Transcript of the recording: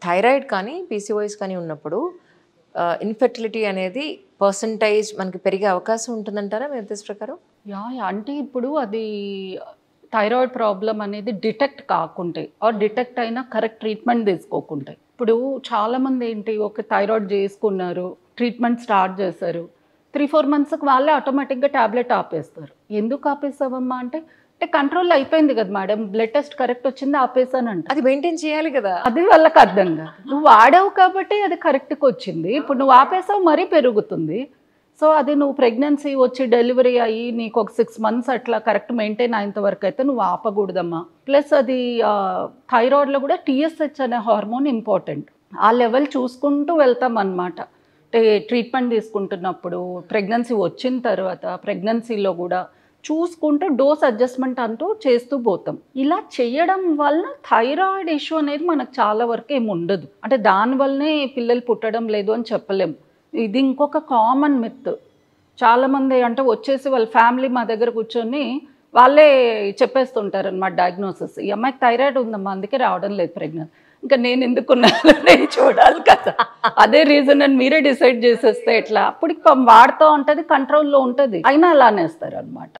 Thyroid కానీ PCOS కానీ ఉన్నప్పుడు ఇన్ఫెర్టిలిటీ అనేది పర్సంటేజ్ మనకి పెరిగే అవకాశం ఉంటుందంటారా మీ ఉద్దేశ ప్రకారం? అంటే ఇప్పుడు అది థైరాయిడ్ ప్రాబ్లం అనేది డిటెక్ట్ కాకుంటే డిటెక్ట్ అయినా కరెక్ట్ ట్రీట్మెంట్ తీసుకోకుంటే. ఇప్పుడు చాలామంది ఏంటి, ఒక థైరాయిడ్ చేసుకున్నారు, ట్రీట్మెంట్ స్టార్ట్ చేశారు, 3-4 మంత్స్కి వాళ్ళే ఆటోమేటిక్గా ట్యాబ్లెట్ ఆపేస్తారు. ఎందుకు ఆపేసావమ్మా అంటే కంట్రోల్ అయిపోయింది కదా మేడం, బ్లడ్ టెస్ట్ కరెక్ట్ వచ్చింది, ఆపేసానంట. అది మెయింటైన్ చేయాలి కదా. అది వాళ్ళకి అర్థం కాదు. నువ్వు వాడావు కాబట్టి అది కరెక్ట్గా వచ్చింది, ఇప్పుడు నువ్వు ఆపేసావు మరీ పెరుగుతుంది. సో అది నువ్వు ప్రెగ్నెన్సీ వచ్చి డెలివరీ అయ్యి నీకు ఒక 6 మంత్స్ అట్లా కరెక్ట్ మెయింటైన్ అయ్యేంత వరకు అయితే నువ్వు ఆపకూడదమ్మా. ప్లస్ అది థైరాయిడ్లో కూడా టీఎస్హెచ్ అనే హార్మోన్ ఇంపార్టెంట్. ఆ లెవెల్ చూసుకుంటూ వెళ్తాం అన్నమాట. అంటే ట్రీట్మెంట్ తీసుకుంటున్నప్పుడు, ప్రెగ్నెన్సీ వచ్చిన తర్వాత, ప్రెగ్నెన్సీలో కూడా చూసుకుంటూ డోస్ అడ్జస్ట్మెంట్ అంటూ చేస్తూ పోతాం. ఇలా చేయడం వలన థైరాయిడ్ ఇష్యూ అనేది మనకు చాలా వరకు ఏమి ఉండదు. అంటే దానివల్లనే పిల్లలు పుట్టడం లేదు అని చెప్పలేము. ఇది ఇంకొక కామన్ మిత్. చాలామంది అంటే వచ్చేసి వాళ్ళ ఫ్యామిలీ మా దగ్గర కూర్చొని వాళ్ళే చెప్పేస్తుంటారు అన్నమాట డయాగ్నోసిస్, ఈ అమ్మాయికి థైరాయిడ్ ఉందమ్మా అందుకే రావడం లేదు ప్రెగ్నెంట్. ఇంకా నేను ఎందుకున్నాను చూడాలి కదా, అదే రీజన్ అని మీరే డిసైడ్ చేసేస్తే ఎట్లా? అప్పటికి వాడుతూ ఉంటుంది, కంట్రోల్లో ఉంటుంది, అయినా అలానేస్తారు అనమాట.